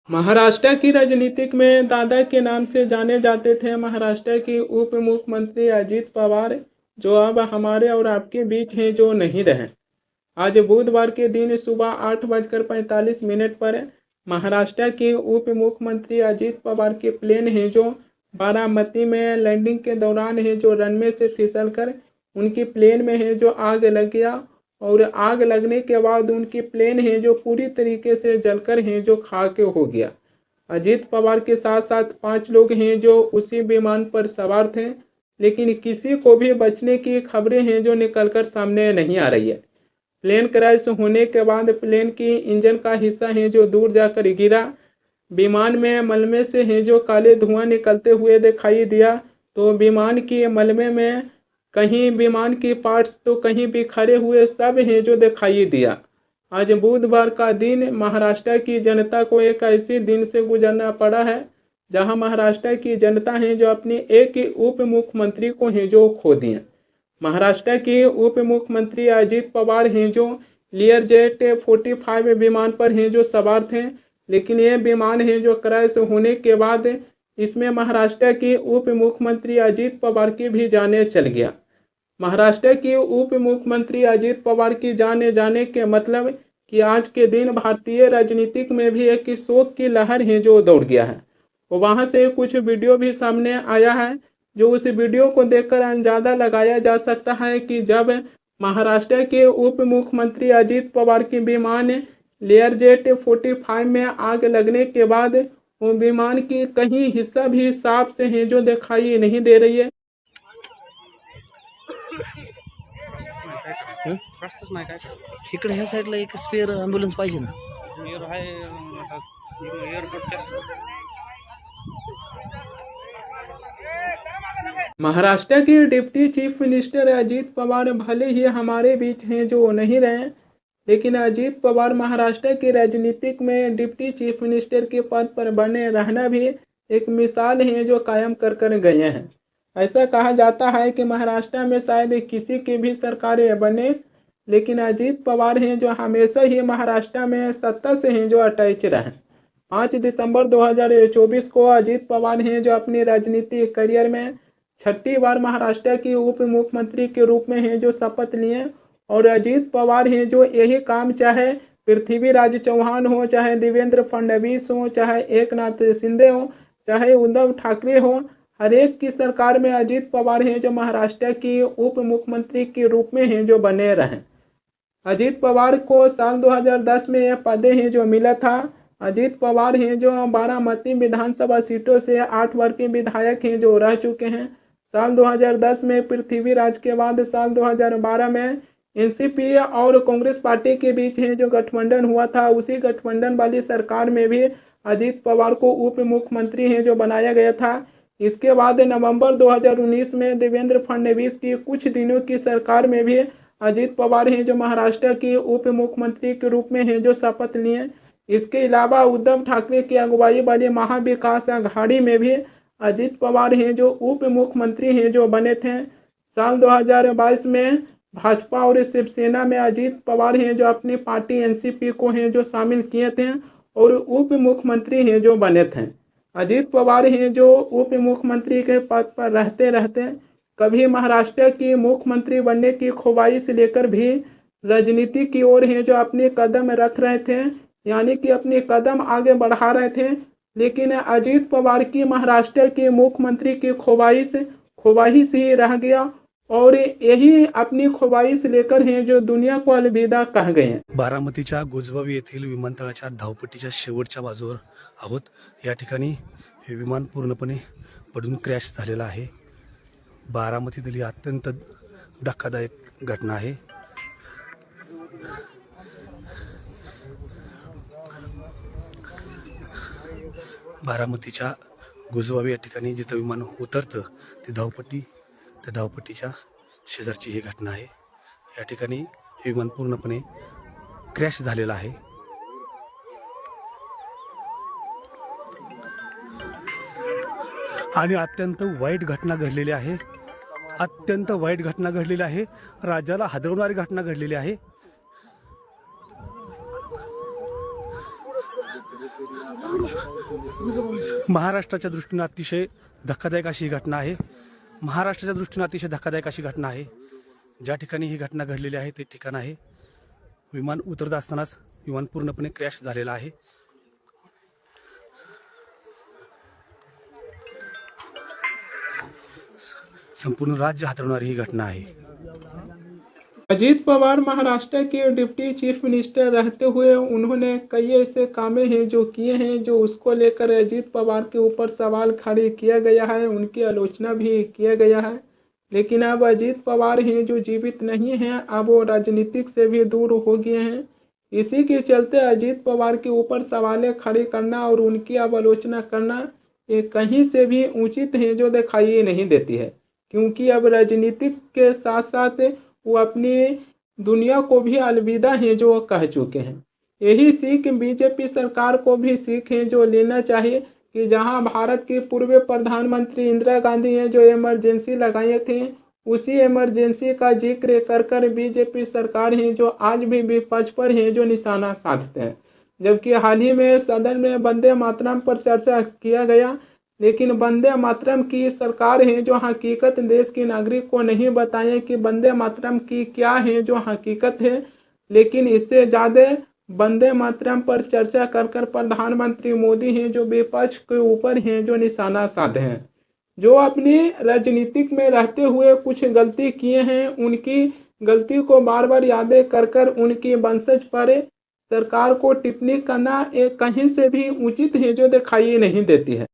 महाराष्ट्र की राजनीतिक में दादा के नाम से जाने जाते थे महाराष्ट्र के उप मुख्यमंत्री अजीत पवार, जो अब हमारे और आपके बीच हैं, जो नहीं रहे। आज बुधवार के दिन सुबह 8:45 पर महाराष्ट्र के उप मुख्यमंत्री अजीत पवार के प्लेन है जो बारामती में लैंडिंग के दौरान है जो रनवे से फिसलकर उनकी प्लेन में है जो आग लग गया, और आग लगने के बाद उनकी प्लेन है जो पूरी तरीके से जलकर है जो खाक हो गया। अजीत पवार के साथ साथ 5 लोग हैं जो उसी विमान पर सवार थे, लेकिन किसी को भी बचने की खबरें हैं जो निकलकर सामने नहीं आ रही है। प्लेन क्रैश होने के बाद प्लेन की इंजन का हिस्सा है जो दूर जाकर गिरा। विमान में मलबे से है जो काले धुआं निकलते हुए दिखाई दिया, तो विमान के मलबे में कहीं विमान के पार्ट्स तो कहीं बिखरे हुए सब हैं जो दिखाई दिया। आज बुधवार का दिन महाराष्ट्र की जनता को एक ऐसे दिन से गुजरना पड़ा है जहां महाराष्ट्र की जनता है जो अपने एक उप मुख्यमंत्री को है जो खो दिए। महाराष्ट्र के उप मुख्यमंत्री अजीत पवार हैं जो लियरजेट 45 विमान पर हैं जो सवार थे, लेकिन ये विमान है जो क्रैश होने के बाद इसमें महाराष्ट्र के उप मुख्यमंत्री अजीत पवार की भी जाने चल गया। महाराष्ट्र के उप मुख्यमंत्री अजीत पवार की जाने जाने के मतलब कि आज के दिन भारतीय राजनीतिक में भी एक शोक की लहर है जो दौड़ गया है। वहां से कुछ वीडियो भी सामने आया है, जो उस वीडियो को देखकर अंदाजा लगाया जा सकता है कि जब महाराष्ट्र के उप मुख्यमंत्री अजीत पवार की विमान लेयरजेट 45 में आग लगने के बाद वो विमान की कहीं हिस्सा भी साफ से है जो दिखाई नहीं दे रही है। रस्ताच नाही काय इकडे ह्या साईडला एक स्पेअर ॲम्ब्युलन्स पाहिजे ना. महाराष्ट्र के deputy chief minister Ajit Pawar भले ही हमारे बीच हैं जो नहीं रहे, लेकिन अजीत पवार महाराष्ट्र की राजनीतिक में डिप्टी चीफ मिनिस्टर के पद पर बने रहना भी एक मिसाल है जो कायम कर गए हैं। ऐसा कहा जाता है कि महाराष्ट्र में शायद किसी की भी सरकारें बने, लेकिन अजीत पवार हैं जो हमेशा ही महाराष्ट्र में सत्ता से हैं जो अटैच रहे। 5 दिसंबर 2024 को अजीत पवार हैं जो अपने राजनीतिक करियर में 6ठी बार महाराष्ट्र के उप मुख्यमंत्री के रूप में हैं जो शपथ लिए, और अजीत पवार हैं जो यही काम चाहे पृथ्वीराज चौहान हो, चाहे देवेंद्र फडणवीस हो, चाहे एकनाथ शिंदे हो, चाहे उद्धव ठाकरे हो, हर एक की सरकार में अजीत पवार हैं जो महाराष्ट्र की उप मुख्यमंत्री के रूप में हैं जो बने रहे। अजीत पवार को साल 2010 में यह पद है जो मिला था। अजीत पवार हैं जो बारामती विधानसभा सीटों से 8 बार के विधायक हैं जो रह चुके हैं। साल 2010 में पृथ्वीराज के बाद साल 2012 में एनसीपी और कांग्रेस पार्टी के बीच है जो गठबंधन हुआ था, उसी गठबंधन वाली सरकार में भी अजीत पवार को उप मुख्यमंत्री हैं जो बनाया गया था। इसके बाद नवंबर 2019 में देवेंद्र फडणवीस की कुछ दिनों की सरकार में भी अजीत पवार हैं जो महाराष्ट्र के उप मुख्यमंत्री के रूप में हैं जो शपथ लिए। इसके अलावा उद्धव ठाकरे की अगुवाई वाली महाविकास अघाड़ी में भी अजीत पवार हैं जो उप मुख्यमंत्री हैं जो बने थे। साल 2022 में भाजपा और शिवसेना में अजीत पवार हैं जो अपनी पार्टी एनसीपी को हैं जो शामिल किए थे और उप मुख्यमंत्री हैं जो बने थे। अजीत पवार हैं जो उप मुख्यमंत्री के पद पर रहते रहते कभी महाराष्ट्र की मुख्यमंत्री बनने की ख्वाहिश लेकर भी राजनीति की ओर हैं जो अपने कदम रख रहे थे, यानी कि अपने कदम आगे बढ़ा रहे थे, लेकिन अजीत पवार की महाराष्ट्र के मुख्यमंत्री की ख्वाहिश ही रह गया और यही अपनी ख्वाहिश लेकर हैं जो दुनिया को अलविदा कह गए हैं। बारामतीच्या गुजबावी येथील विमानतळाच्या धावपट्टीच्या शेवटच्या बाजूवर आहोत। या ठिकाणी हे विमान पूर्णपणे पडून क्रॅश झालेलं आहे। बारामतीतील ही अत्यंत धक्कादायक घटना आहे। बारामतीच्या गुजबावी या ठिकाणी जिथं विमान उतरतं ती धावपट्टी, त्या धावपट्टीच्या शेजारची ही घटना आहे। या ठिकाणी हे विमान पूर्णपणे क्रॅश झालेलं आहे। आणि अत्यंत वाईट घटना घडलेली आहे। अत्यंत वाईट घटना घडलेली आहे। राज्याला हादरवणारी घटना घडलेली आहे। महाराष्ट्राच्या दृष्टीने अतिशय धक्कादायक अशी ही घटना आहे. महाराष्ट्राच्या दृष्टीने अतिशय धक्कादायक अशी घटना आहे. ज्या ठिकाणी ही घटना घडलेली आहे ते ठिकाण आहे विमान उतरत असतानाच विमान पूर्णपणे क्रॅश झालेलं आहे. संपूर्ण राज्य हादरवणारी ही घटना आहे. अजीत पवार महाराष्ट्र के डिप्टी चीफ मिनिस्टर रहते हुए उन्होंने कई ऐसे कामें हैं जो किए हैं, जो उसको लेकर अजीत पवार के ऊपर सवाल खड़े किया गया है, उनकी आलोचना भी किया गया है. लेकिन अब अजीत पवार हैं जो जीवित नहीं हैं, अब वो राजनीतिक से भी दूर हो गए हैं. इसी के चलते अजीत पवार के ऊपर सवालें खड़े करना और उनकी अब आलोचना करना ये कहीं से भी उचित है जो दिखाई नहीं देती है, क्योंकि अब राजनीतिक के साथ साथ वो अपनी दुनिया को भी अलविदा हैं जो कह चुके हैं. यही सीख बीजेपी सरकार को भी सीख है जो लेना चाहिए कि जहां भारत की पूर्व प्रधानमंत्री इंदिरा गांधी हैं जो इमरजेंसी लगाए थे, उसी इमरजेंसी का जिक्र कर कर बीजेपी सरकार है जो आज भी विपक्ष पर है जो निशाना साधते हैं. जबकि हाल ही में सदन में वंदे मातरम पर चर्चा किया गया, लेकिन वंदे मातरम की सरकार है जो हकीकत देश के नागरिक को नहीं बताएं कि वंदे मातरम की क्या है जो हकीकत है. लेकिन इससे ज़्यादा वंदे मातरम पर चर्चा कर कर प्रधानमंत्री मोदी हैं जो विपक्ष के ऊपर हैं जो निशाना साधे हैं, जो अपनी राजनीतिक में रहते हुए कुछ गलती किए हैं, उनकी गलती को बार बार यादें कर कर उनकी वंशज पर सरकार को टिप्पणी करना एक कहीं से भी उचित है जो दिखाई नहीं देती है.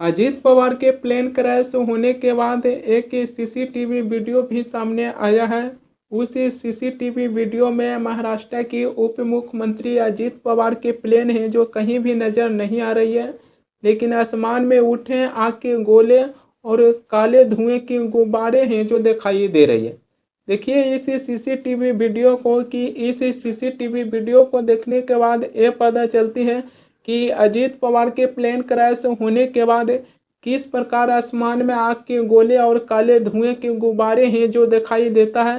अजीत पवार के प्लेन क्रैश होने के बाद एक सीसीटीवी वीडियो भी सामने आया है. उस सीसीटीवी वीडियो में महाराष्ट्र की उप मुख्यमंत्री अजीत पवार के प्लेन है जो कहीं भी नज़र नहीं आ रही है, लेकिन आसमान में उठे आग के गोले और काले धुएं के गुब्बारे हैं जो दिखाई दे रही है. देखिए इस सीसीटीवी वीडियो को कि इस सीसीटीवी वीडियो को देखने के बाद ये पता चलती है कि अजीत पवार के प्लेन क्रैश होने के बाद किस प्रकार आसमान में आग के गोले और काले धुएं के गुब्बारे हैं जो दिखाई देता है.